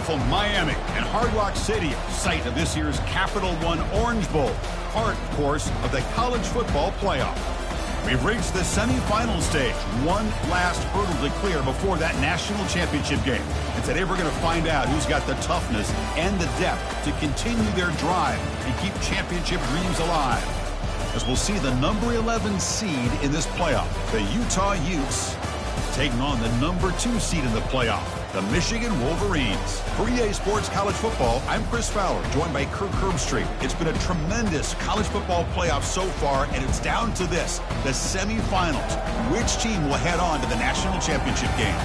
beautiful Miami and Hard Rock Stadium, site of this year's Capital One Orange Bowl, part, of course, of the college football playoff. We've reached the semifinal stage, one last hurdle to clear before that national championship game. And today we're going to find out who's got the toughness and the depth to continue their drive and keep championship dreams alive. As we'll see the number 11 seed in this playoff, the Utah Utes, taking on the number 2 seed in the playoff, the Michigan Wolverines. For EA Sports College Football, I'm Chris Fowler, joined by Kirk Herbstreit. It's been a tremendous college football playoff so far, and it's down to this, the semifinals. Which team will head on to the national championship game?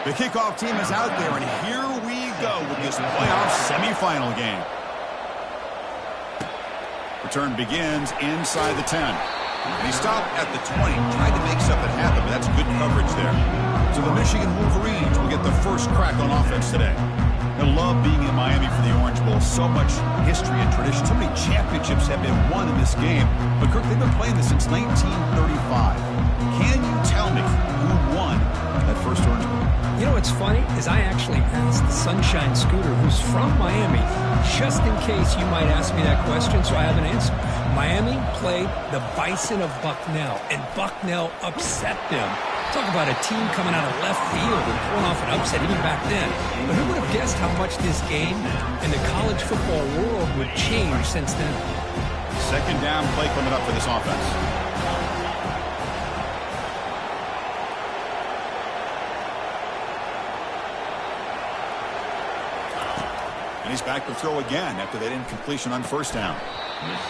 The kickoff team is out there, and here we go with this playoff semifinal game. Return begins inside the 10. He stopped at the 20, tried to make something happen, but that's good coverage there. So the Michigan Wolverines will get the first crack on offense today. I love being in Miami for the Orange Bowl. So much history and tradition. So many championships have been won in this game. But Kirk, they've been playing this since 1935. Can you tell me who won that first Orange Bowl? You know what's funny is I actually asked the Sunshine Scooter, who's from Miami, just in case you might ask me that question, so I have an answer. Miami played the Bison of Bucknell, and Bucknell upset them. Talk about a team coming out of left field and pulling off an upset even back then. But who would have guessed how much this game and the college football world would change since then? Second down play coming up for this offense. And he's back to throw again after that incompletion on first down.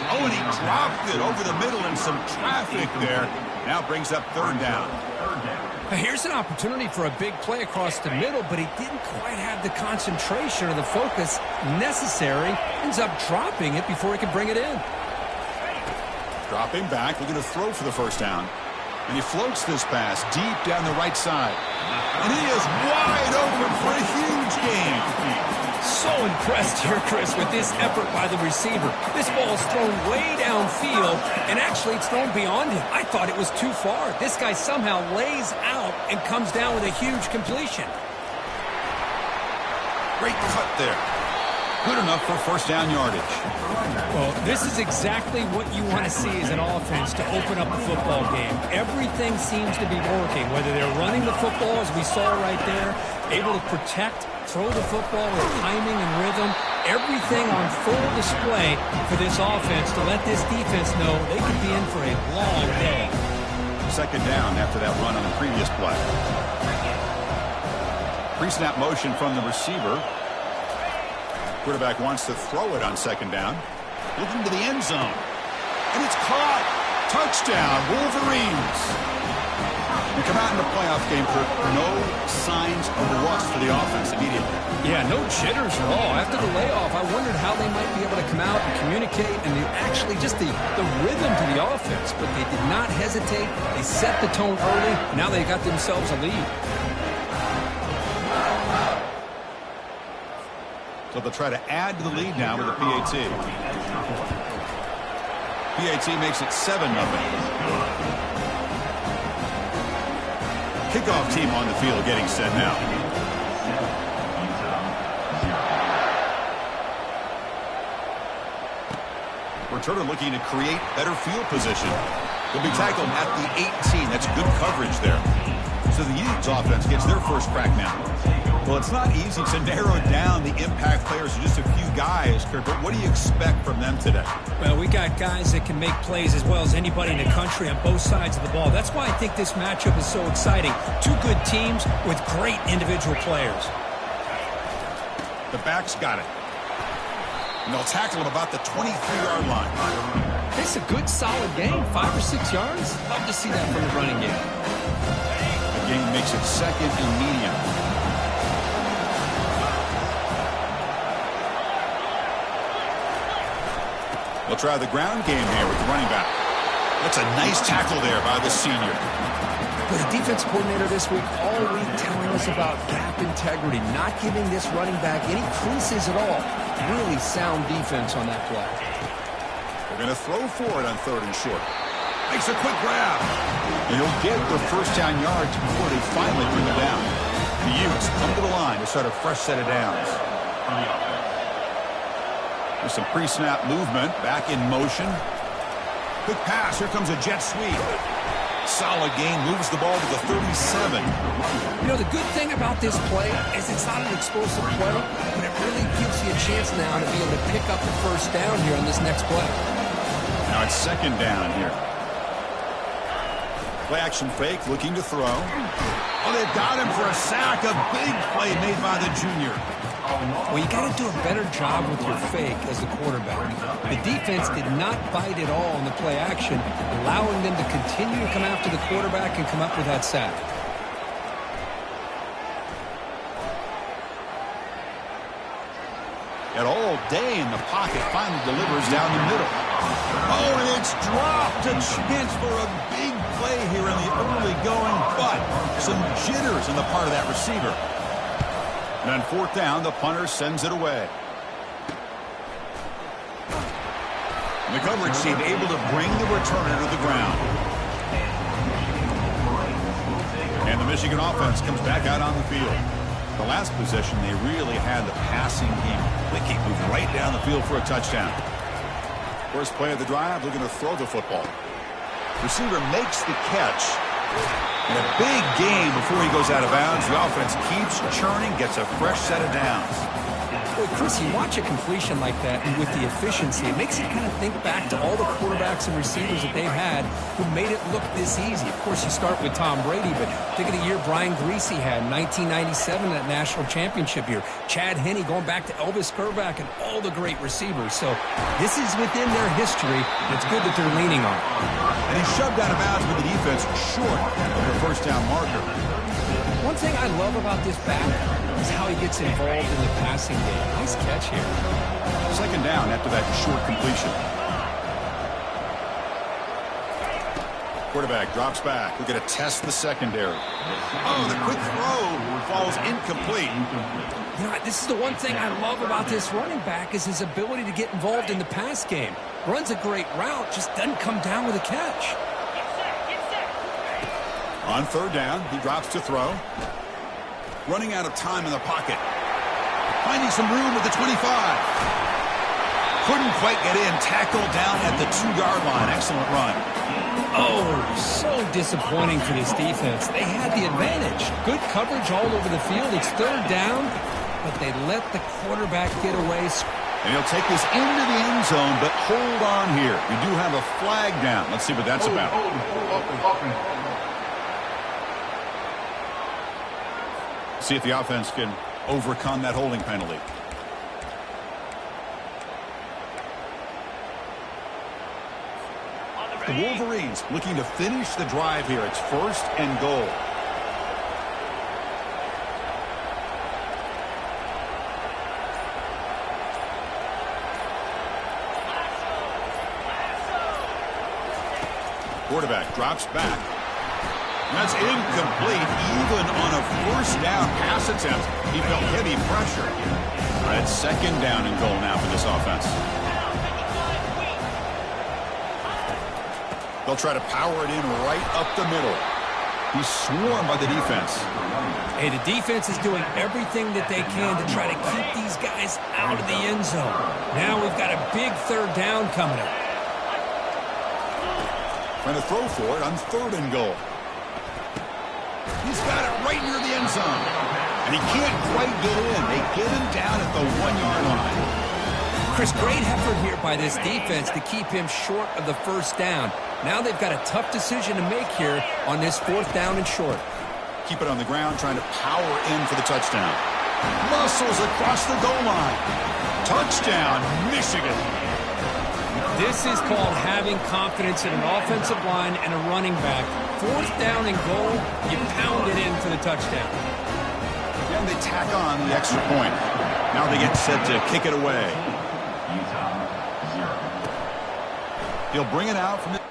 Oh, and he dropped it over the middle and some traffic there. Now brings up third down. Here's an opportunity for a big play across the middle, but he didn't quite have the concentration or the focus necessary. Ends up dropping it before he can bring it in. Dropping back, looking to throw for the first down. And he floats this pass deep down the right side. And he is wide open for a huge gain. So impressed here, Chris, with this effort by the receiver. This ball is thrown way downfield, and actually it's thrown beyond him. I thought it was too far. This guy somehow lays out and comes down with a huge completion. Great cut there. Good enough for first down yardage. Well, this is exactly what you want to see as an offense to open up the football game. Everything seems to be working, whether they're running the football, as we saw right there, able to protect, throw the football with timing and rhythm, everything on full display for this offense to let this defense know they could be in for a long day. Second down after that run on the previous play. Pre-snap motion from the receiver. Quarterback wants to throw it on second down. Looking to the end zone. And it's caught. Touchdown, Wolverines. We come out in the playoff game for no signs of rust for the offense immediately. Yeah, no jitters at all. After the layoff, I wondered how they might be able to come out and communicate and actually just the rhythm to the offense. But they did not hesitate. They set the tone early. Now they got themselves a lead. So they'll try to add to the lead now with a PAT. PAT makes it 7-0. Kickoff team on the field getting set now. Returner looking to create better field position. He'll be tackled at the 18. That's good coverage there. So the Utes offense gets their first crack now. Well, it's not easy to narrow down the impact players to just a few guys, Kirk, but what do you expect from them today? Well, we got guys that can make plays as well as anybody in the country on both sides of the ball. That's why I think this matchup is so exciting. Two good teams with great individual players. The back's got it. And they'll tackle him about the 23-yard line. It's a good, solid game. 5 or 6 yards. Love to see that from the running game. The game makes it second and medium. They'll try the ground game here with the running back. That's a nice tackle there by the senior. But the defense coordinator this week all week telling us about gap integrity, not giving this running back any creases at all. Really sound defense on that play. They're going to throw for it on 3rd and short. Makes a quick grab. And he'll get the first down yards before they finally bring him down. The Utes come to the line to start a fresh set of downs. There's some pre-snap movement. Back in motion. Quick pass. Here comes a jet sweep. Solid gain. Moves the ball to the 37. You know, the good thing about this play is it's not an explosive play, but it really gives you a chance now to be able to pick up the first down here on this next play. Now it's 2nd down here. Play action fake, looking to throw. Oh, they've got him for a sack. A big play made by the junior. Well, you got to do a better job with your fake as the quarterback. The defense did not bite at all in the play action, allowing them to continue to come after the quarterback and come up with that sack. Got all day in the pocket, finally delivers down the middle. Oh, and it's dropped. A chance for a big play here in the early going, but some jitters on the part of that receiver. And on 4th down, the punter sends it away. And the coverage team able to bring the returner to the ground. And the Michigan offense comes back out on the field. The last possession, they really had the passing game. They keep moving right down the field for a touchdown. First play of the drive, looking to throw the football. Receiver makes the catch. And a big gain before he goes out of bounds. The offense keeps churning, gets a fresh set of downs. Boy, Chris, you watch a completion like that, and with the efficiency, it makes you kind of think back to all the quarterbacks and receivers that they've had who made it look this easy. Of course, you start with Tom Brady, but think of the year Brian Griese had in 1997, that national championship year. Chad Henne going back to Elvis Grbac and all the great receivers. So this is within their history, and it's good that they're leaning on it. And he shoved out of bounds with the defense short of the first down marker. One thing I love about this back is how he gets involved in the passing game. Nice catch here. 2nd down after that short completion. Quarterback drops back. We're going to test the secondary. Oh, the quick throw falls incomplete. You know, this is the one thing I love about this running back is his ability to get involved in the pass game. Runs a great route, just doesn't come down with a catch. On 3rd down, he drops to throw. Running out of time in the pocket. Finding some room at the 25. Couldn't quite get in. Tackled down at the 2-yard line. Excellent run. Oh, so disappointing for this defense. They had the advantage. Good coverage all over the field. It's 3rd down, but they let the quarterback get away. And he'll take this into the end zone, but hold on here. We do have a flag down. Let's see what that's about. See if the offense can overcome that holding penalty. The Wolverines looking to finish the drive here. It's 1st and goal. Quarterback drops back. That's incomplete. Even on a 1st down pass attempt, he felt heavy pressure. That's 2nd down and goal now for this offense. They'll try to power it in right up the middle. He's swarmed by the defense. Hey, the defense is doing everything that they can to try to keep these guys out of the end zone. Now we've got a big 3rd down coming up. Trying to throw for it on 3rd and goal. He's got it right near the end zone. And he can't quite get in. They get him down at the 1-yard line. Chris, great effort here by this defense to keep him short of the 1st down. Now they've got a tough decision to make here on this 4th down and short. Keep it on the ground, trying to power in for the touchdown. Muscles across the goal line. Touchdown, Michigan. This is called having confidence in an offensive line and a running back. 4th down and goal, you pound it in for the touchdown. And they tack on the extra point. Now they get set to kick it away. He'll bring it out from the...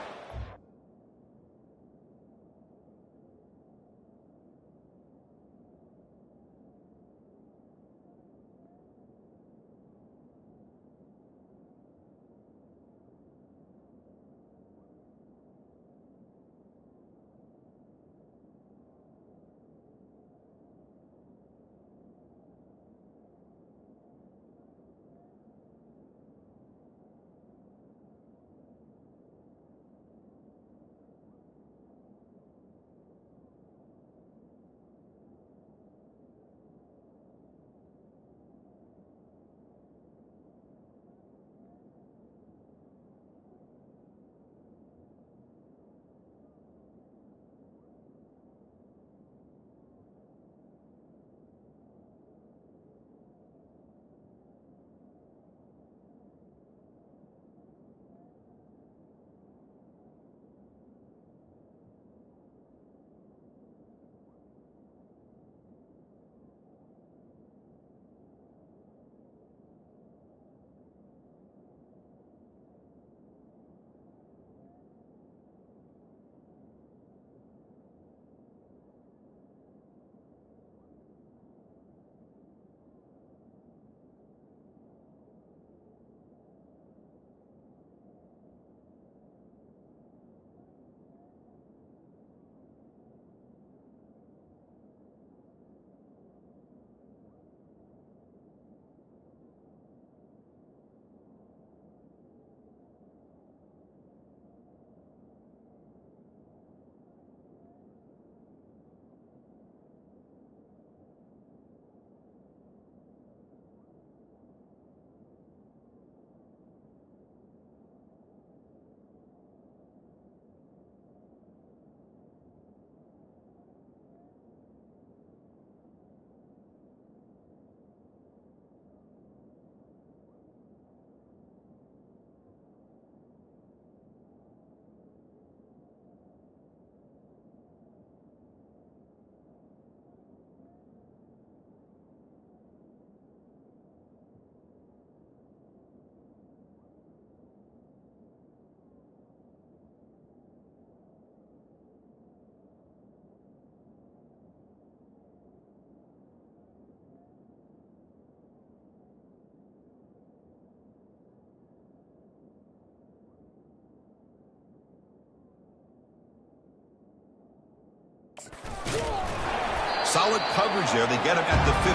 Solid coverage there. They get him at the 15.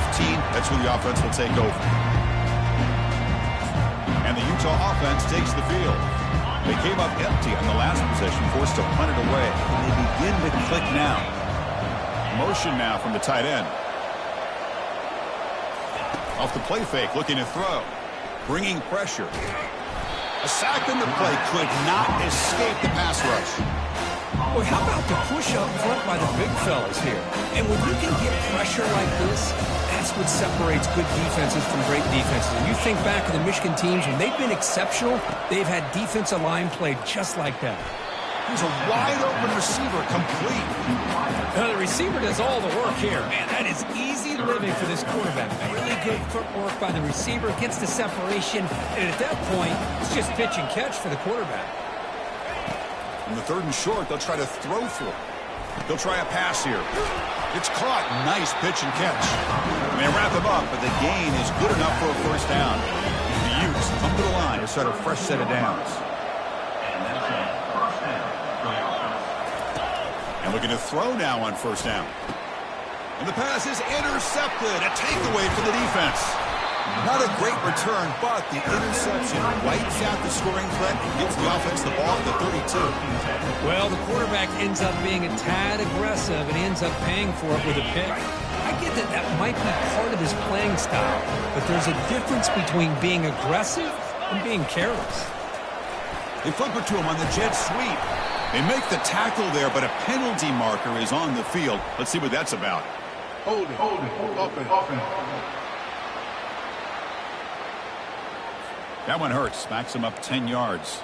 That's where the offense will take over. And the Utah offense takes the field. They came up empty on the last possession, forced to punt it away. And they begin to click now. Motion now from the tight end. Off the play fake, looking to throw. Bringing pressure. A sack in the play could not escape the pass rush. Boy, how about the push up front by the big fellas here? And when you can get pressure like this, that's what separates good defenses from great defenses. And you think back to the Michigan teams, when they've been exceptional, they've had defensive line play just like that. Here's a wide-open receiver, complete. Now, the receiver does all the work here. Man, that is easy living for this quarterback. Really good footwork by the receiver, gets the separation, and at that point, it's just pitch and catch for the quarterback. On the 3rd and short, they'll try to throw for it. They'll try a pass here. It's caught. Nice pitch and catch. They wrap him up, but the gain is good enough for a first down. The Utes come to the line to start a fresh set of downs. And looking to throw now on first down. And the pass is intercepted. A takeaway for the defense. Not a great return, but the interception wipes out the scoring threat and gives the offense the ball at the 32. Well, the quarterback ends up being a tad aggressive and ends up paying for it with a pick. I get that that might be part of his playing style, but there's a difference between being aggressive and being careless. They flip it to him on the jet sweep. They make the tackle there, but a penalty marker is on the field. Let's see what that's about. Hold it. Offense. That one hurts. Backs him up 10 yards.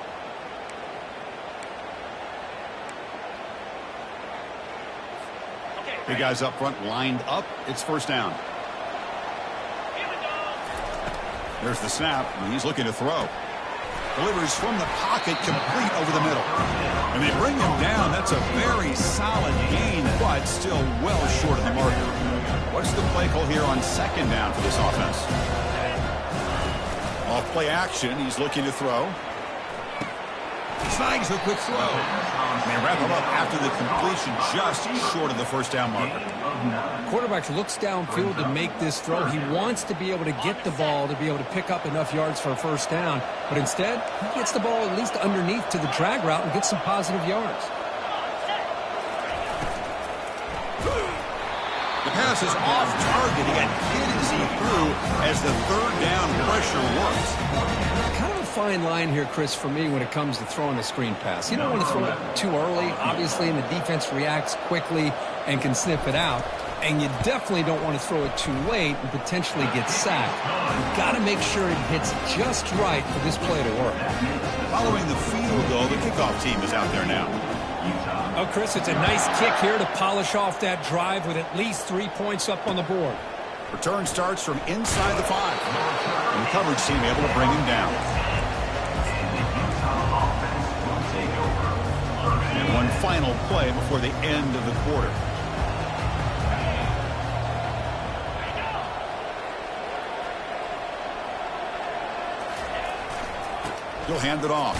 Big guys up front lined up. It's first down. There's the snap, and he's looking to throw. Delivers from the pocket, complete over the middle. And they bring him down. That's a very solid gain, but still well short of the marker. What's the play call here on second down for this offense? Off play action, he's looking to throw. Snags the quick throw. And they wrap him up after the completion, just short of the first down marker. Quarterback looks downfield to make this throw. He wants to be able to get the ball to be able to pick up enough yards for a first down. But instead, he gets the ball at least underneath to the drag route and gets some positive yards. The pass is off target. He got hit as he threw as the third down pressure works. Kind of a fine line here, Chris, for me when it comes to throwing a screen pass. You don't want to throw it too early, obviously, and the defense reacts quickly and can sniff it out. And you definitely don't want to throw it too late and potentially get sacked. You've got to make sure it hits just right for this play to work. Following the field goal, the kickoff team is out there now. Oh, Chris, it's a nice kick here to polish off that drive with at least 3 points up on the board. Return starts from inside the 5. And the coverage team able to bring him down. And one final play before the end of the quarter. He'll hand it off.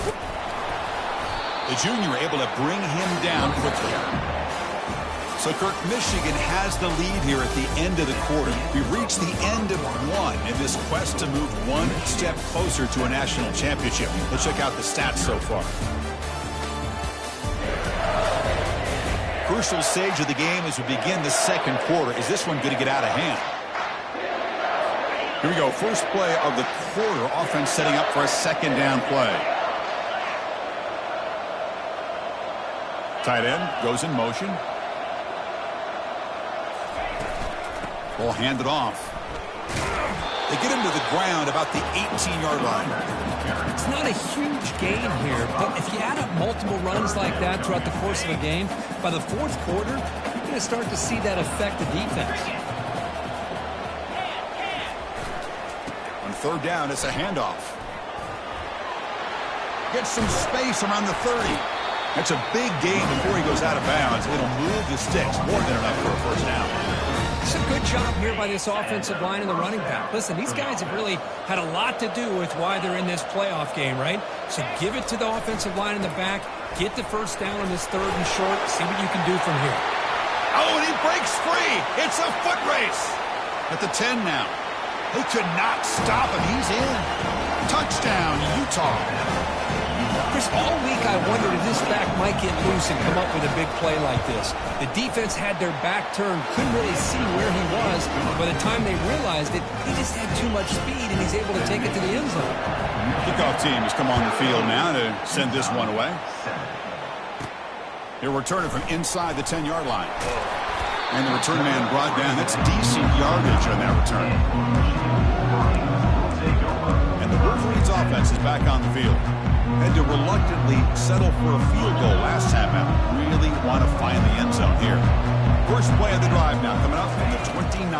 The junior able to bring him down quickly. So, Kirk, Michigan has the lead here at the end of the quarter. We've reached the end of one in this quest to move one step closer to a national championship. Let's check out the stats so far. Crucial stage of the game as we begin the second quarter. Is this one going to get out of hand? Here we go. First play of the quarter. Offense setting up for a second down play. Tight end goes in motion. Ball handed off. They get him to the ground about the 18-yard line. It's not a huge gain here, but if you add up multiple runs like that throughout the course of a game, by the fourth quarter, you're going to start to see that affect the defense. On third down, it's a handoff. Gets some space around the 30. That's a big gain before he goes out of bounds. It'll move the sticks more than enough for a first down. It's a good job here by this offensive line and the running back. Listen, these guys have really had a lot to do with why they're in this playoff game, right? So give it to the offensive line in the back. Get the first down on this third and short. See what you can do from here. Oh, and he breaks free. It's a foot race. At the 10 now. They could not stop him. He's in. Touchdown, Utah. Chris, all week I wondered if this back might get loose and come up with a big play like this. The defense had their back turned, couldn't really see where he was. By the time they realized it, he just had too much speed, and he's able to take it to the end zone. Kickoff team has come on the field now to send this one away. He'll return it from inside the 10-yard line. And the return man brought down. That's decent yardage on that return. And the Wolverines offense is back on the field. Had to reluctantly settle for a field goal last time out. Really want to find the end zone here. First play of the drive now coming up from the 29.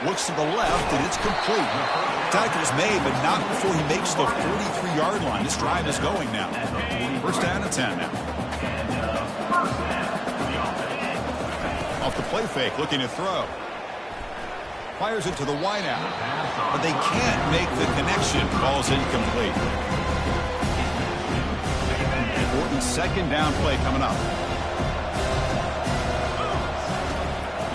Looks to the left, and it's complete. Tackle is made, but not before he makes the 43-yard line. This drive is going now. First down and 10 now. Off the play fake, looking to throw. Fires it to the wideout, but they can't make the connection. Ball's incomplete. Important second down play coming up.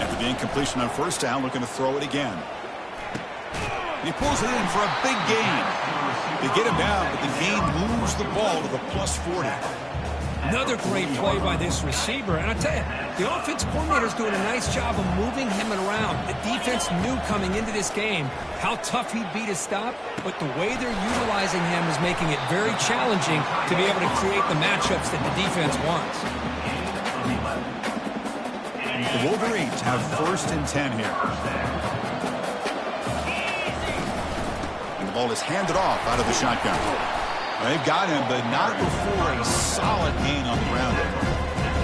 After the incompletion on first down, looking to throw it again. And he pulls it in for a big gain. They get him down, but the gain moves the ball to the plus 40. Another great play by this receiver. And I tell you, the offense coordinator is doing a nice job of moving him around. The defense knew coming into this game how tough he'd be to stop, but the way they're utilizing him is making it very challenging to be able to create the matchups that the defense wants. The Wolverines have first and 10 here. And the ball is handed off out of the shotgun. They've got him, but not before a solid gain on the ground.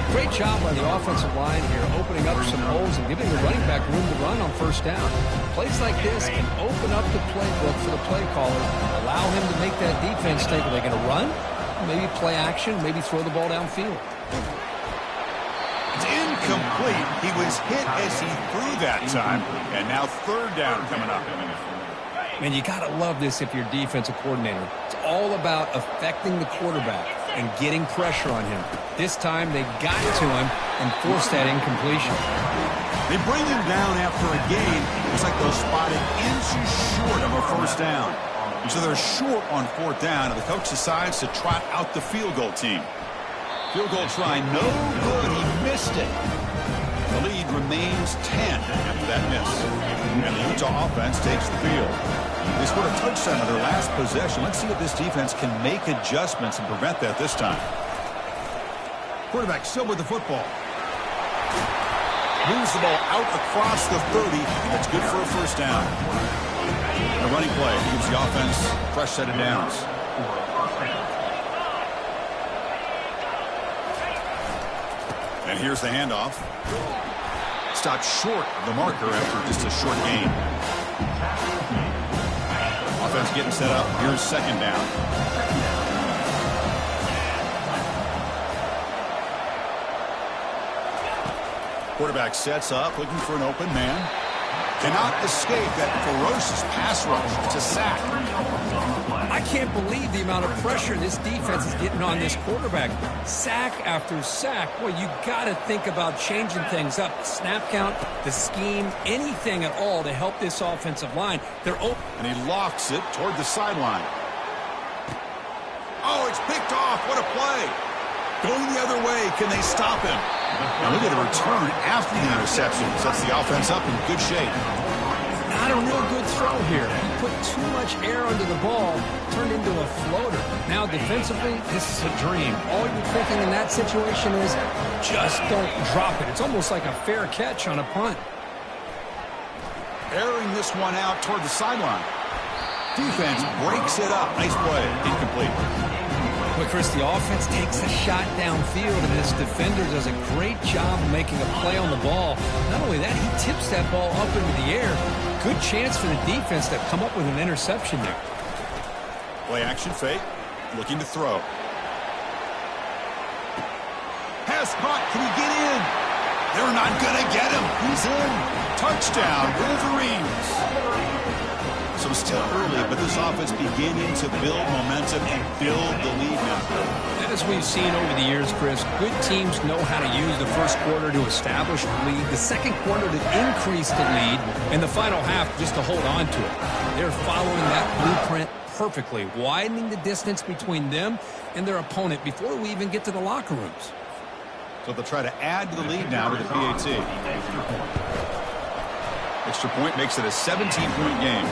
Great job by the offensive line here, opening up some holes and giving the running back room to run on first down. Plays like this can open up the playbook for the play caller, allow him to make that defense think, are they going to run? Maybe play action, maybe throw the ball downfield. It's incomplete. He was hit as he threw that time, and now third down coming up. Man, you got to love this if you're a defensive coordinator. It's all about affecting the quarterback and getting pressure on him. This time they got to him and forced that incompletion. They bring him down after a gain. It's like they'll spot it inches short of a first down. And so they're short on fourth down, and the coach decides to trot out the field goal team. Field goal try, no good. He missed it. The lead remains 10 after that miss. And the Utah offense takes the field. They scored a touchdown on their last possession. Let's see if this defense can make adjustments and prevent that this time. Quarterback still with the football. Moves the ball out across the 30, and it's good for a first down. A running play gives the offense a fresh set of downs. And here's the handoff. Stopped short of the marker after just a short gain. Offense getting set up. Here's second down. Quarterback sets up, looking for an open man. Cannot escape that ferocious pass rush. It's a sack. I can't believe the amount of pressure this defense is getting on this quarterback. Sack after sack. Boy, you got to think about changing things up. Snap count, the scheme, anything at all to help this offensive line. They're open. And he lofts it toward the sideline. Oh, it's picked off. What a play. Going the other way. Can they stop him? Now look at the return after the interception. Sets the offense up in good shape. Not a real good throw here. He put too much air under the ball, turned into a floater. Now defensively, this is a dream. All you're thinking in that situation is just don't drop it. It's almost like a fair catch on a punt. Airing this one out toward the sideline. Defense breaks it up. Nice play. Incomplete. But Chris, the offense takes a shot downfield, and this defender does a great job of making a play on the ball. Not only that, he tips that ball up into the air. Good chance for the defense to come up with an interception there. Play action fake. Looking to throw. Pass caught. Can he get in? They're not going to get him. He's in. Touchdown, Wolverines. So still early, but this offense beginning to build momentum and build the lead now. As we've seen over the years, Chris, good teams know how to use the first quarter to establish the lead, the second quarter to increase the lead, and the final half just to hold on to it. They're following that blueprint perfectly, widening the distance between them and their opponent before we even get to the locker rooms. So they'll try to add to the lead now with the PAT. Extra point makes it a 17-point game.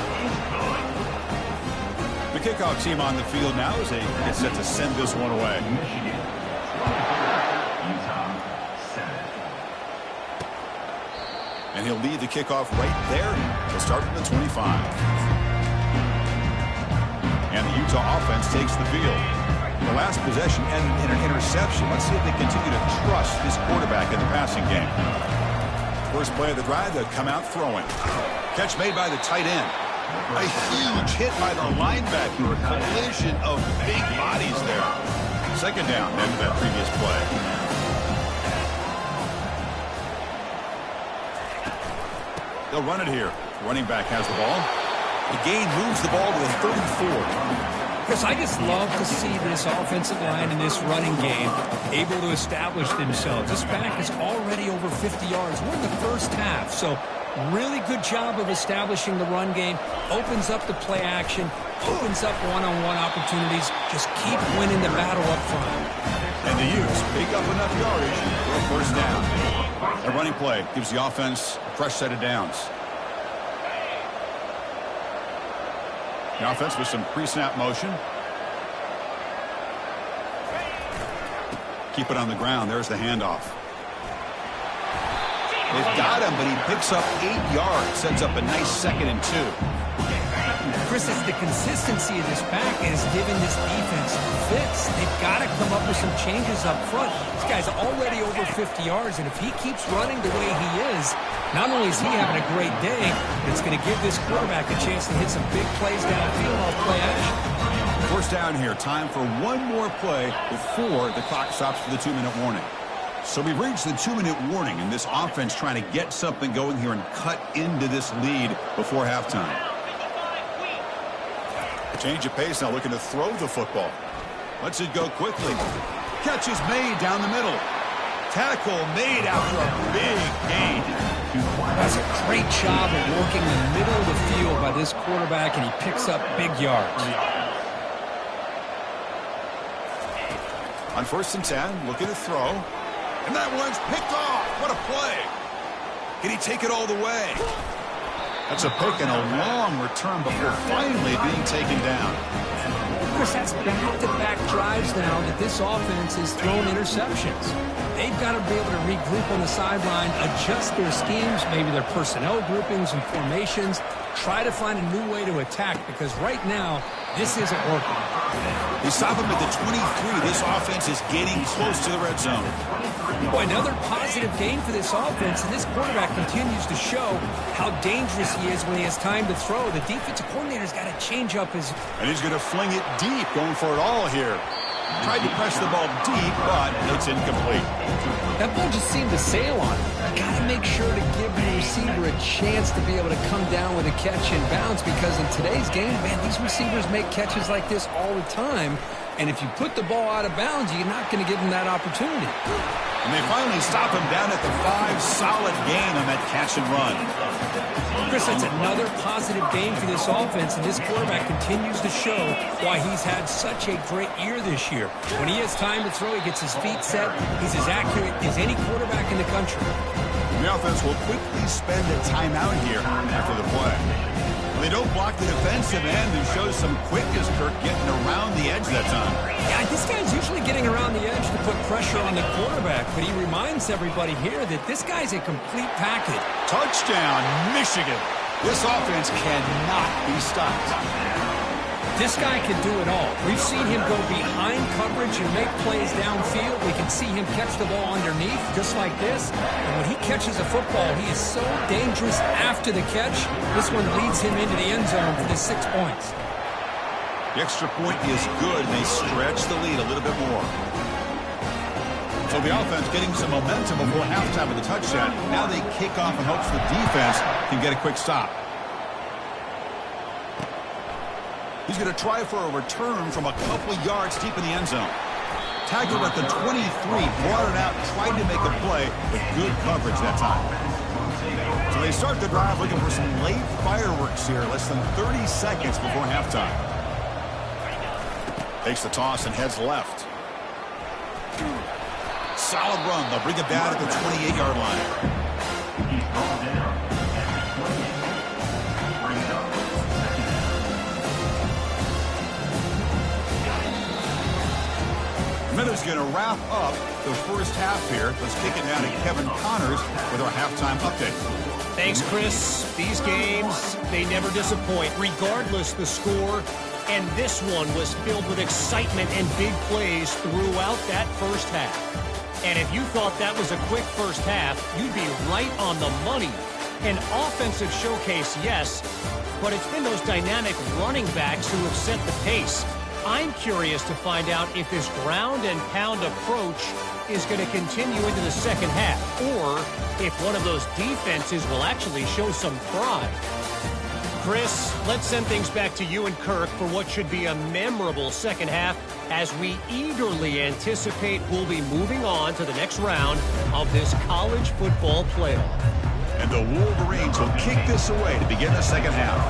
The kickoff team on the field now as they get set to send this one away. And he'll lead the kickoff right there. He'll start from the 25. And the Utah offense takes the field. The last possession ended in an interception. Let's see if they continue to trust this quarterback in the passing game. First play of the drive, they'll come out throwing. Catch made by the tight end. A huge hit by the linebacker. A collision of big bodies there. Second down after that previous play. They'll run it here. Running back has the ball. The gain moves the ball to the 34. Chris, I just love to see this offensive line in this running game able to establish themselves. This back is already over 50 yards. We're in the first half, so really good job of establishing the run game. Opens up the play action, opens up one-on-one opportunities. Just keep winning the battle up front. And the Utes pick up enough yardage for a first down. A running play gives the offense a fresh set of downs. The offense with some pre-snap motion. Keep it on the ground. There's the handoff. They've got him, but he picks up 8 yards. Sets up a nice 2nd and 2. Chris, it's the consistency of this back is giving this defense fits. They've got to come up with some changes up front. This guy's already over 50 yards, and if he keeps running the way he is, not only is he having a great day, it's going to give this quarterback a chance to hit some big plays downfield off play action. First down here. Time for one more play before the clock stops for the 2-minute warning. So we've reached the 2-minute warning, and this offense trying to get something going here and cut into this lead before halftime. Change of pace now, looking to throw the football. Lets it go quickly. Catch is made down the middle. Tackle made after a big gain. That's a great job of working the middle of the field by this quarterback, and he picks up big yards. On 1st and 10, looking to throw. And that one's picked off. What a play. Can he take it all the way? That's a pick and a long return before finally being taken down. Chris, that's back-to-back drives now that this offense has thrown interceptions. They've got to be able to regroup on the sideline, adjust their schemes, maybe their personnel groupings and formations, try to find a new way to attack because right now, this isn't working. They stop him at the 23. This offense is getting close to the red zone. Boy, another positive game for this offense, and this quarterback continues to show how dangerous he is when he has time to throw. The defensive coordinator's got to change up his... And he's going to fling it deep, going for it all here. Tried to press the ball deep, but it's incomplete. That ball just seemed to sail on him. Got to make sure to give the receiver a chance to be able to come down with a catch and bounce because in today's game, man, these receivers make catches like this all the time. And if you put the ball out of bounds, you're not going to give them that opportunity. And they finally stop him down at the 5. Solid gain on that catch and run. Chris, that's another positive game for this offense, and this quarterback continues to show why he's had such a great year this year. When he has time to throw, he gets his feet set. He's as accurate as any quarterback in the country. The offense will quickly spend a timeout here after the play. They don't block the defensive end and shows some quickness, Kirk, getting around the edge that time. Yeah, this guy's usually getting around the edge to put pressure on the quarterback, but he reminds everybody here that this guy's a complete package. Touchdown, Michigan. This offense cannot be stopped. This guy can do it all. We've seen him go behind coverage and make plays downfield. We can see him catch the ball underneath, just like this. And when he catches a football, he is so dangerous after the catch. This one leads him into the end zone for the 6 points. The extra point is good. They stretch the lead a little bit more. So the offense getting some momentum before halftime with the touchdown. Now they kick off in hopes the defense can get a quick stop. He's going to try for a return from a couple yards deep in the end zone. Tackled at the 23, brought it out, tried to make a play, but good coverage that time. So they start the drive looking for some late fireworks here, less than 30 seconds before halftime. Takes the toss and heads left. Solid run. They'll bring it down at the 28-yard line. Miller's going to wrap up the first half here. Let's kick it down to Kevin Connors with our halftime update. Thanks, Chris. These games, they never disappoint, regardless the score. And this one was filled with excitement and big plays throughout that first half. And if you thought that was a quick first half, you'd be right on the money. An offensive showcase, yes, but it's been those dynamic running backs who have set the pace. I'm curious to find out if this ground and pound approach is going to continue into the second half, or if one of those defenses will actually show some pride. Chris, let's send things back to you and Kirk for what should be a memorable second half as we eagerly anticipate we'll be moving on to the next round of this college football playoff. And the Wolverines will kick this away to begin the second half.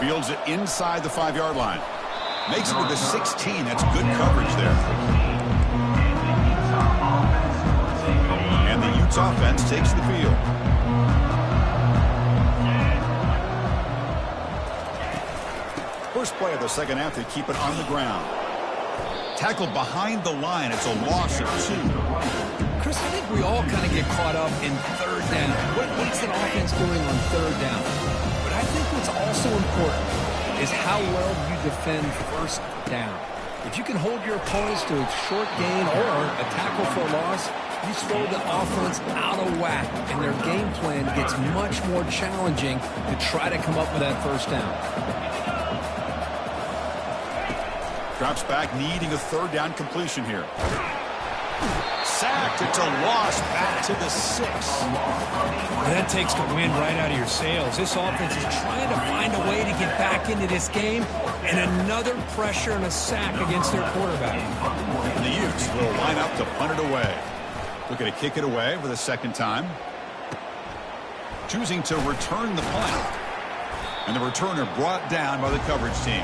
Fields it inside the 5-yard line. Makes it to the 16. That's good coverage there. And the Utes offense takes the field. First play of the second half, they keep it on the ground. Tackled behind the line. It's a loss of 2. Chris, I think we all kind of get caught up in third down. What's an offense doing on third down? But I think what's also important is how well you defend first down. If you can hold your opponents to a short gain or a tackle for a loss, you throw the offense out of whack, and their game plan gets much more challenging to try to come up with that first down. Drops back, needing a third down completion here. Sacked. It's a loss back to the 6. That takes the wind right out of your sails. This offense is trying to find a way to get back into this game, and another pressure and a sack against their quarterback. And the Utes will line up to punt it away. Looking to kick it away for the second time. Choosing to return the punt. And the returner brought down by the coverage team.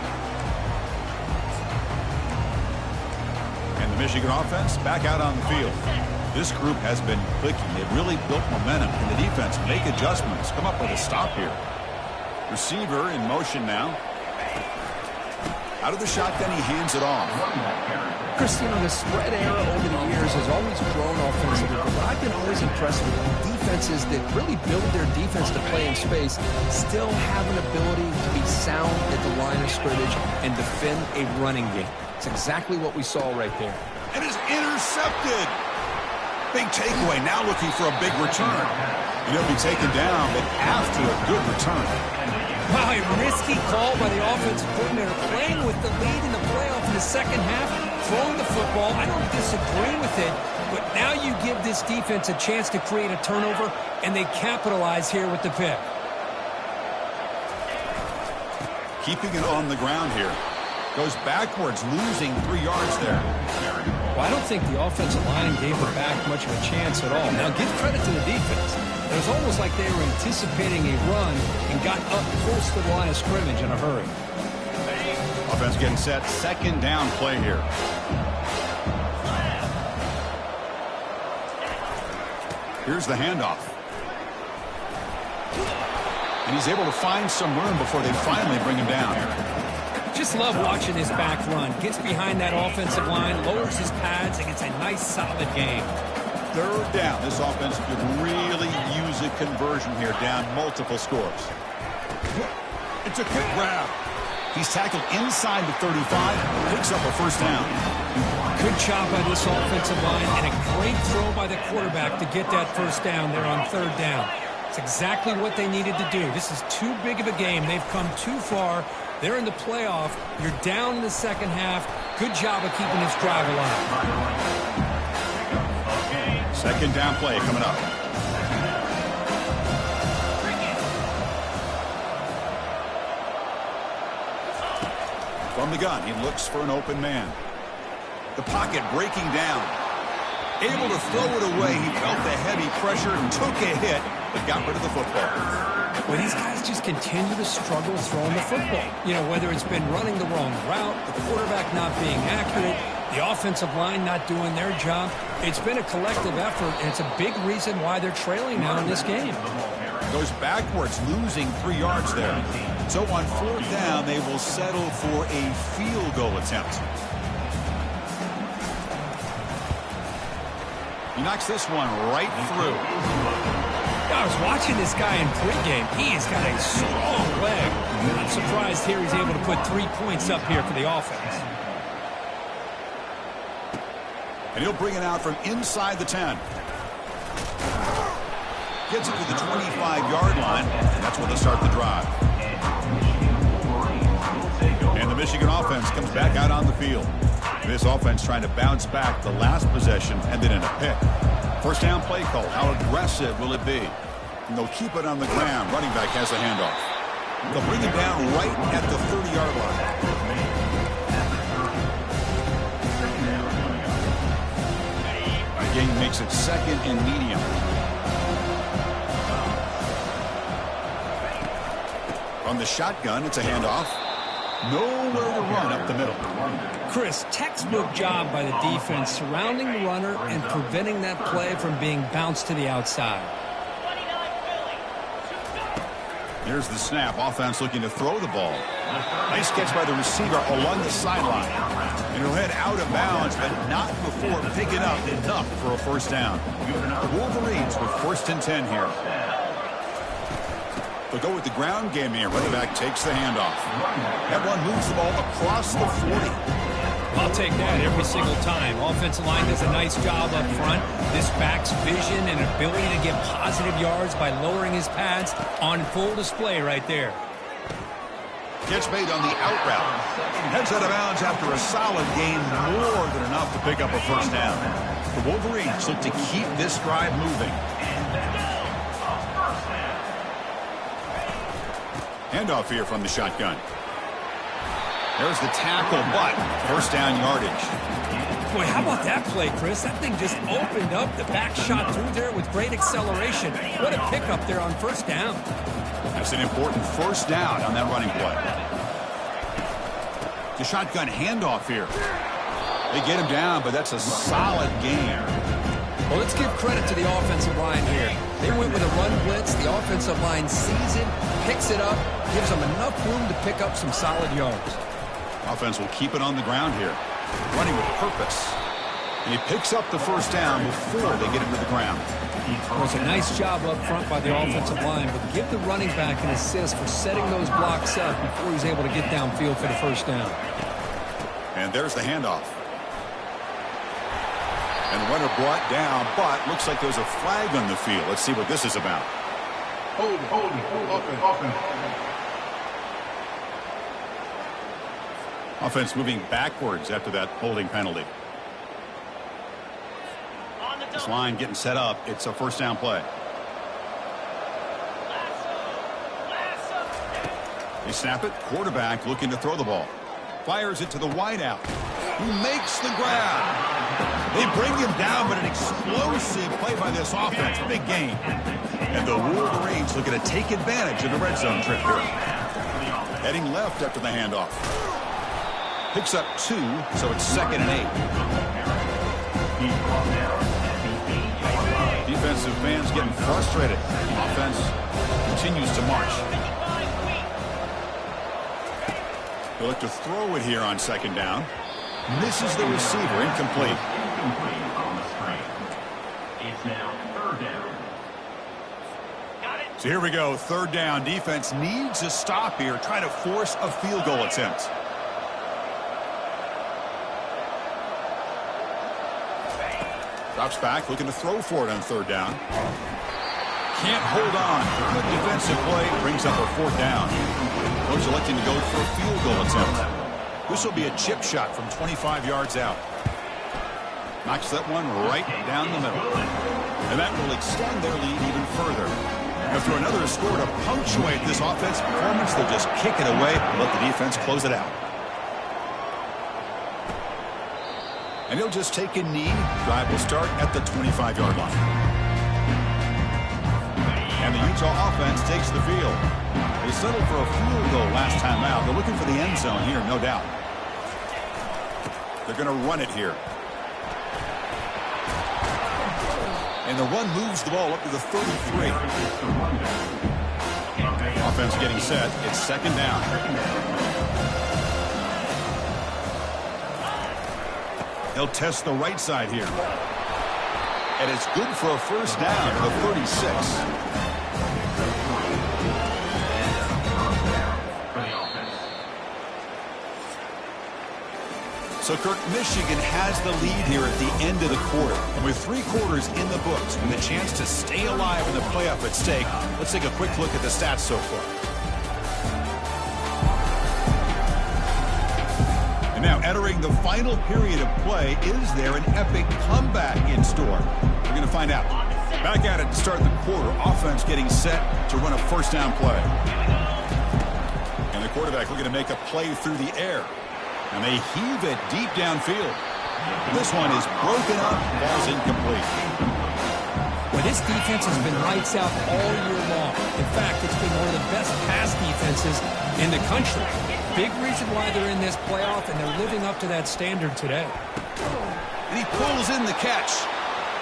And the Michigan offense back out on the field. This group has been clicking. They've really built momentum. And the defense make adjustments. Come up with a stop here. Receiver in motion now. Out of the shotgun, he hands it off. Chris, you know, the spread era over the years has always grown offensively, but I've been always impressed with defenses that really build their defense to play in space, still have an ability to be sound at the line of scrimmage and defend a running game. It's exactly what we saw right there. And it's intercepted. Big takeaway, now looking for a big return. And he'll be taken down, but after a good return. Wow, a risky call by the offensive coordinator, playing with the lead in the playoff in the second half, throwing the football. I don't disagree with it, but now you give this defense a chance to create a turnover, and they capitalize here with the pick. Keeping it on the ground here. Goes backwards, losing 3 yards there. Well, I don't think the offensive line gave the back much of a chance at all. Now, give credit to the defense. It was almost like they were anticipating a run and got up close to the line of scrimmage in a hurry. Offense getting set. Second down play here. Here's the handoff. And he's able to find some room before they finally bring him down. Just love watching his back run. Gets behind that offensive line, lowers his pads, and gets a nice, solid game. Third down. This offense could really use a conversion here, down multiple scores. It's a quick grab. He's tackled inside the 35, picks up a first down. Good job by this offensive line, and a great throw by the quarterback to get that first down there on third down. It's exactly what they needed to do. This is too big of a game. They've come too far. They're in the playoff. You're down in the second half. Good job of keeping this drive alive. Second down play coming up. From the gun, he looks for an open man. The pocket breaking down. Able to throw it away. He felt the heavy pressure, took a hit, but got rid of the football. Well, these guys just continue to struggle throwing the football. You know, whether it's been running the wrong route, the quarterback not being accurate, the offensive line not doing their job. It's been a collective effort, and it's a big reason why they're trailing now in this game. Goes backwards, losing 3 yards there. So on 4th down, they will settle for a field goal attempt. He knocks this one right through. I was watching this guy in pregame. He has got a strong leg. I'm surprised here he's able to put 3 points up here for the offense. And he'll bring it out from inside the 10. Gets it to the 25-yard line, and that's where they'll start the drive. And the Michigan offense comes back out on the field. This offense trying to bounce back the last possession and then in a pick. First down play call. How aggressive will it be? And they'll keep it on the ground. Running back has a handoff. They'll bring it down right at the 30-yard line. Again, makes it 2nd and medium. From the shotgun, it's a handoff. Nowhere to run up the middle. Chris, textbook job by the defense surrounding the runner and preventing that play from being bounced to the outside. Here's the snap. Offense looking to throw the ball. Nice catch by the receiver along the sideline. And he'll head out of bounds, but not before picking up enough for a first down. The Wolverines with 1st and 10 here. They'll go with the ground game here. Running back takes the handoff. That one moves the ball across the 40. I'll take that every single time. Offensive line does a nice job up front. This back's vision and ability to get positive yards by lowering his pads on full display right there. Catch made on the out route. Heads out of bounds after a solid gain, more than enough to pick up a first down. The Wolverines look to keep this drive moving. Handoff here from the shotgun. There's the tackle, but first down yardage. Boy, how about that play, Chris? That thing just opened up. The back shot through there with great acceleration. What a pickup there on first down. That's an important first down on that running play. The shotgun handoff here. They get him down, but that's a solid gain. Well, let's give credit to the offensive line here. They went with a run blitz. The offensive line sees it, picks it up, gives them enough room to pick up some solid yards. Offense will keep it on the ground here. Running with purpose. And he picks up the first down before they get him to the ground. Well, it's a nice job up front by the offensive line, but give the running back an assist for setting those blocks up before he's able to get downfield for the first down. And there's the handoff. And the runner brought down, but looks like there's a flag on the field. Let's see what this is about. Hold it. Offense. Offense moving backwards after that holding penalty. This line getting set up. It's a first down play. They snap it. Quarterback looking to throw the ball. Fires it to the wideout, who makes the grab. They bring him down, but an explosive play by this offense. Big gain. And the Wolverines looking to take advantage of the red zone trip here. Heading left after the handoff. Picks up 2, so it's 2nd and 8. Defensive fans getting frustrated. Offense continues to march. They'll look to throw it here on 2nd down. Misses the receiver, incomplete. So here we go, 3rd down. Defense needs a stop here. Try to force a field goal attempt. Drops back, looking to throw for it on 3rd down. Can't hold on. Good defensive play, brings up a 4th down. Coach electing to go for a field goal attempt. This will be a chip shot from 25 yards out. Knocks that one right down the middle. And that will extend their lead even further. After another score to punctuate this offensive performance, they'll just kick it away and let the defense close it out. And he'll just take a knee. Drive will start at the 25-yard line. And the Utah offense takes the field. They settled for a field goal last time out. They're looking for the end zone here, no doubt. They're going to run it here. And the run moves the ball up to the 33. Offense getting set. It's second down. They'll test the right side here. And it's good for a first down, the 36. So, Kirk, Michigan has the lead here at the end of the quarter. And with 3 quarters in the books and the chance to stay alive in the playoff at stake, let's take a quick look at the stats so far. And now, entering the final period of play, is there an epic comeback in store? We're going to find out. Back at it to start the quarter. Offense getting set to run a first down play. And the quarterback looking to make a play through the air. And they heave it deep downfield. This one is broken up, ball's incomplete. Well, this defense has been lights out all year long. In fact, it's been one of the best pass defenses in the country. Big reason why they're in this playoff, and they're living up to that standard today. And he pulls in the catch.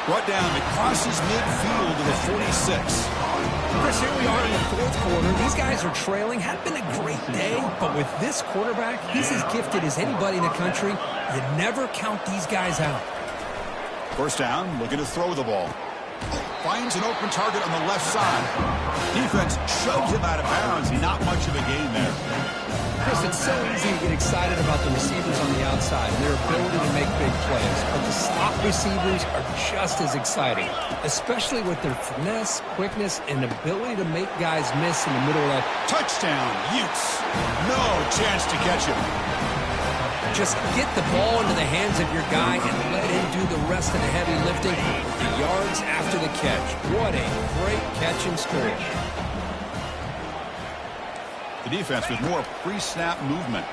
Brought down, it crosses midfield to the 46. Chris, here we are in the fourth quarter. These guys are trailing. Had been a great day, but with this quarterback, he's as gifted as anybody in the country. You never count these guys out. First down, looking to throw the ball. Finds an open target on the left side. Defense shoves him out of bounds. Not much of a gain there. Chris, it's so easy to get excited about the receivers on the outside and their ability to make big plays. But the slot receivers are just as exciting, especially with their finesse, quickness, and ability to make guys miss in the middle of that. Touchdown, Utes. No chance to catch him. Just get the ball into the hands of your guy and let him do the rest of the heavy lifting with the yards after the catch. What a great catch and score. The defense with more pre-snap movement.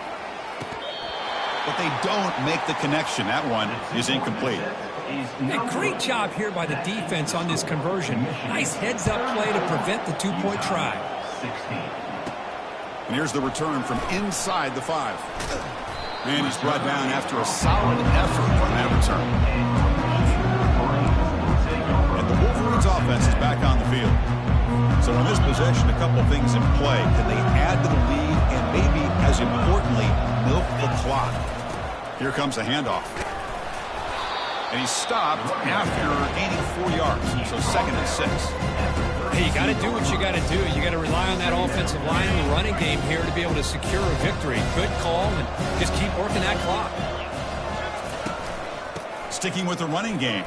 But they don't make the connection. That one is incomplete. A great job here by the defense on this conversion. Nice heads-up play to prevent the two-point try. And here's the return from inside the 5. And he's brought down after a solid effort on that return. And the Wolverines offense is back on the field. So in this possession, a couple things in play. Can they add to the lead and maybe, as importantly, milk the clock? Here comes a handoff. And he's stopped after gaining 4 yards. So 2nd and 6. Hey, you got to do what you got to do. You got to rely on that offensive line in the running game here to be able to secure a victory. Good call, and just keep working that clock. Sticking with the running game.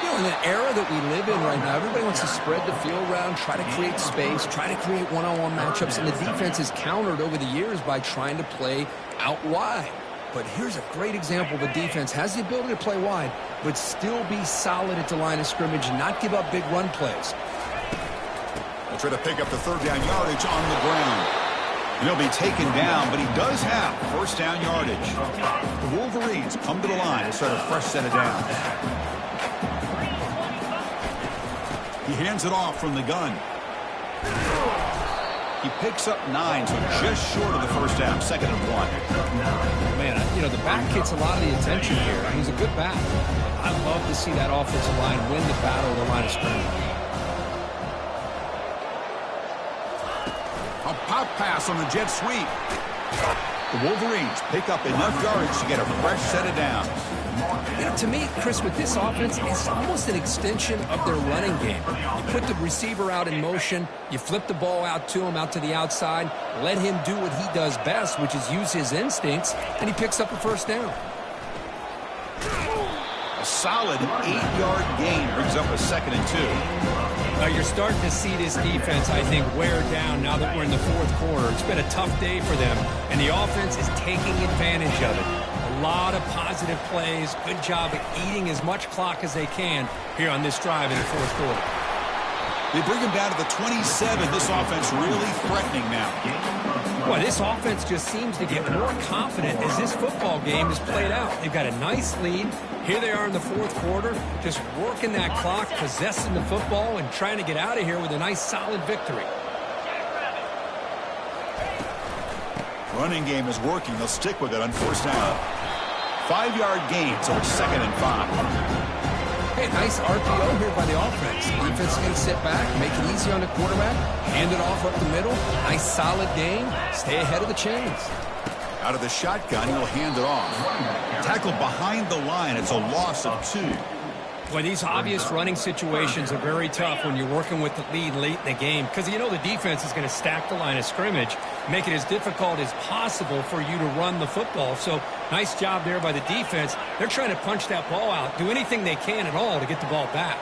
You know, in the era that we live in right now, everybody wants to spread the field around, try to create space, try to create one-on-one matchups, and the defense is countered over the years by trying to play out wide. But here's a great example. The defense has the ability to play wide, but still be solid at the line of scrimmage and not give up big run plays. They'll try to pick up the 3rd down yardage on the ground. And he'll be taken down, but he does have first down yardage. The Wolverines come to the line to start a fresh set of downs. He hands it off from the gun. He picks up 9, so just short of the first down, 2nd and 1. Man, you know, the back gets a lot of the attention here. He's a good back. I love to see that offensive line win the battle of the line of scrimmage. A pop pass on the jet sweep. The Wolverines pick up enough yardage to get a fresh set of downs. You know, to me, Chris, with this offense, it's almost an extension of their running game. You put the receiver out in motion, you flip the ball out to him, out to the outside, let him do what he does best, which is use his instincts, and he picks up a first down. A solid 8-yard gain brings up a 2nd and 2. Now you're starting to see this defense, I think, wear down now that we're in the fourth quarter. It's been a tough day for them, and the offense is taking advantage of it. A lot of positive plays. Good job at eating as much clock as they can here on this drive in the fourth quarter. They bring him down to the 27. This offense really threatening now. Boy, this offense just seems to get more confident as this football game is played out. They've got a nice lead. Here they are in the fourth quarter, just working that clock, possessing the football, and trying to get out of here with a nice, solid victory. Running game is working. They'll stick with it on first down. 5-yard gain, so it's 2nd and 5. Hey, nice RPO here by the offense. Defense is going to sit back, make it easy on the quarterback, hand it off up the middle. Nice solid game. Stay ahead of the chains. Out of the shotgun, he'll hand it off. Tackled behind the line. It's a loss of 2. Boy, these obvious running situations are very tough when you're working with the lead late in the game because you know the defense is going to stack the line of scrimmage, make it as difficult as possible for you to run the football. So nice job there by the defense. They're trying to punch that ball out, do anything they can at all to get the ball back.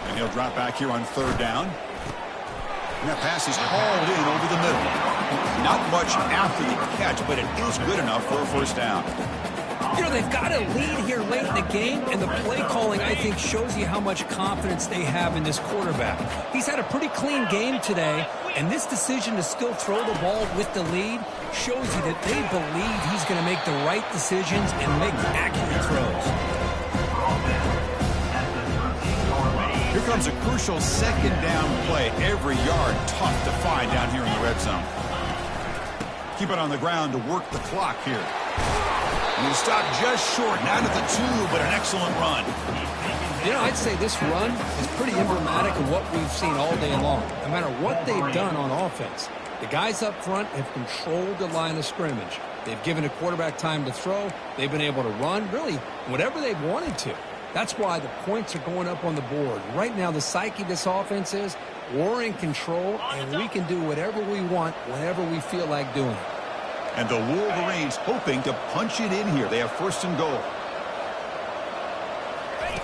And he'll drop back here on 3rd down. And that pass is hauled in over the middle. Not much after the catch, but it is good enough for a first down. You know, they've got a lead here late in the game, and the play calling, I think, shows you how much confidence they have in this quarterback. He's had a pretty clean game today, and this decision to still throw the ball with the lead shows you that they believe he's going to make the right decisions and make accurate throws. Here comes a crucial 2nd down play. Every yard tough to find down here in the red zone. Keep it on the ground to work the clock here. And he stopped just short, down at the 2, but an excellent run. You know, I'd say this run is pretty emblematic of what we've seen all day long. No matter what they've done on offense, the guys up front have controlled the line of scrimmage. They've given a quarterback time to throw. They've been able to run, really, whatever they've wanted to. That's why the points are going up on the board. Right now, the psyche of this offense is we're in control, and we can do whatever we want whenever we feel like doing it. And the Wolverines hoping to punch it in here. They have 1st and goal.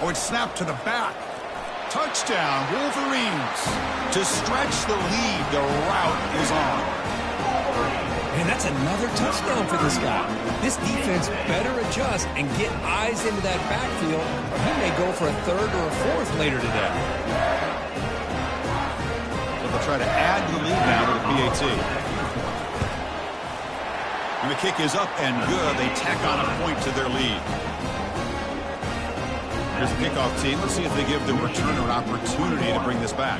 Oh, it's snapped to the back. Touchdown, Wolverines. To stretch the lead, the route is on. And that's another touchdown for this guy. This defense better adjust and get eyes into that backfield, or he may go for a 3rd or a 4th later today. So they'll try to add to the lead now with a PAT. And the kick is up and good. They tack on a point to their lead. Here's the kickoff team. Let's see if they give the returner an opportunity to bring this back.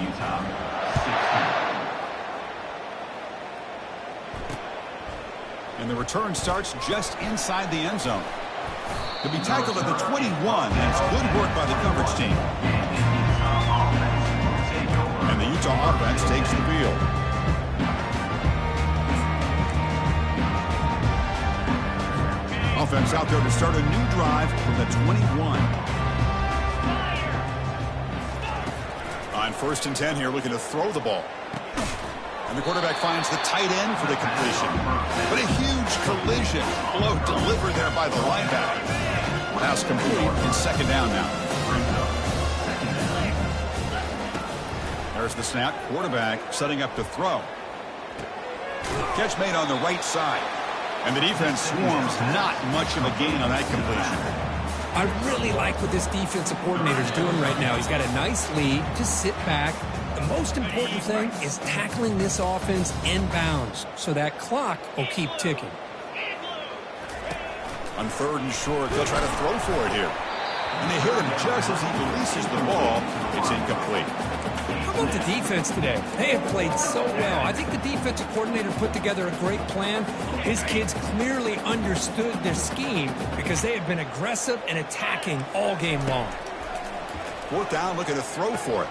And the return starts just inside the end zone. He'll be tackled at the 21. That's good work by the coverage team. And the Utah offense takes the field. Offense out there to start a new drive from the 21. On 1st and 10 here, looking to throw the ball. And the quarterback finds the tight end for the completion. But a huge collision. Blow delivered there by the linebacker. Pass complete in 2nd down now. There's the snap. Quarterback setting up to throw. Catch made on the right side. And the defense swarms. Not much of a gain on that completion. I really like what this defensive coordinator is doing right now. He's got a nice lead. Just sit back. The most important thing is tackling this offense inbounds so that clock will keep ticking. On 3rd and short, they'll try to throw for it here. And they hit him just as he releases the ball. It's incomplete. How about the defense today? They have played so well. I think the defensive coordinator put together a great plan. His kids clearly understood their scheme because they have been aggressive and attacking all game long. 4th down, looking to throw for it.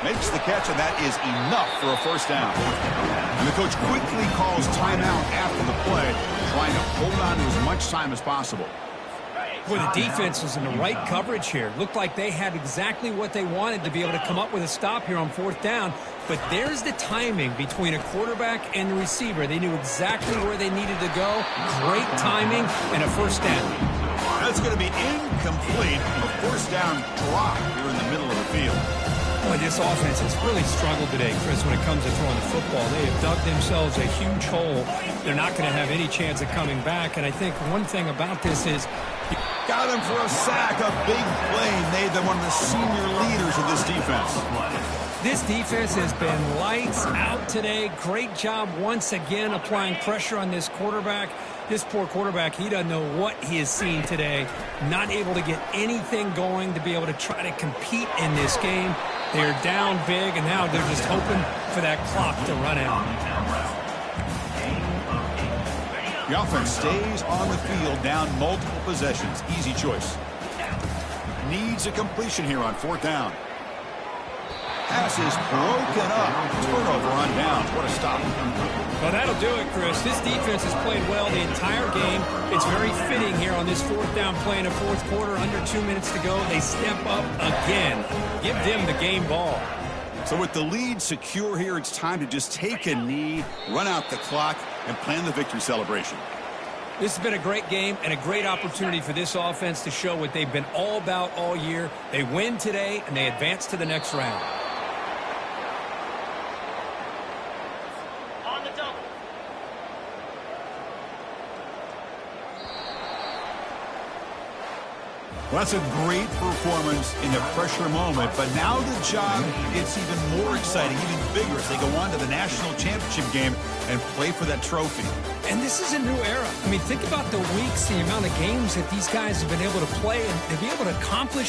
Makes the catch, and that is enough for a first down. And the coach quickly calls timeout after the play, trying to hold on to as much time as possible. Boy, the defense was in the right coverage here. Looked like they had exactly what they wanted to be able to come up with a stop here on 4th down. But there's the timing between a quarterback and the receiver. They knew exactly where they needed to go. Great timing and a first down. That's going to be incomplete. A first down drop here in the middle of the field. Boy, this offense has really struggled today, Chris, when it comes to throwing the football. They have dug themselves a huge hole. They're not going to have any chance of coming back. And I think one thing about this is... Got him for a sack. A big play made them one of the senior leaders of this defense. This defense has been lights out today. Great job once again applying pressure on this quarterback. This poor quarterback, he doesn't know what he has seen today. Not able to get anything going to be able to try to compete in this game. They're down big, and now they're just hoping for that clock to run out. The offense stays on the field, down multiple possessions. Easy choice. Needs a completion here on 4th down. Pass is broken up. Turnover on downs. What a stop. Well, that'll do it, Chris. This defense has played well the entire game. It's very fitting here on this 4th down play in the 4th quarter. Under 2 minutes to go. They step up again. Give them the game ball. So with the lead secure here, it's time to just take a knee, run out the clock, and plan the victory celebration. This has been a great game and a great opportunity for this offense to show what they've been all about all year. They win today, and they advance to the next round. Well, that's a great performance in the pressure moment, but now the job gets even more exciting, even bigger as they go on to the national championship game and play for that trophy. And this is a new era. I mean, think about the weeks, the amount of games that these guys have been able to play and to be able to accomplish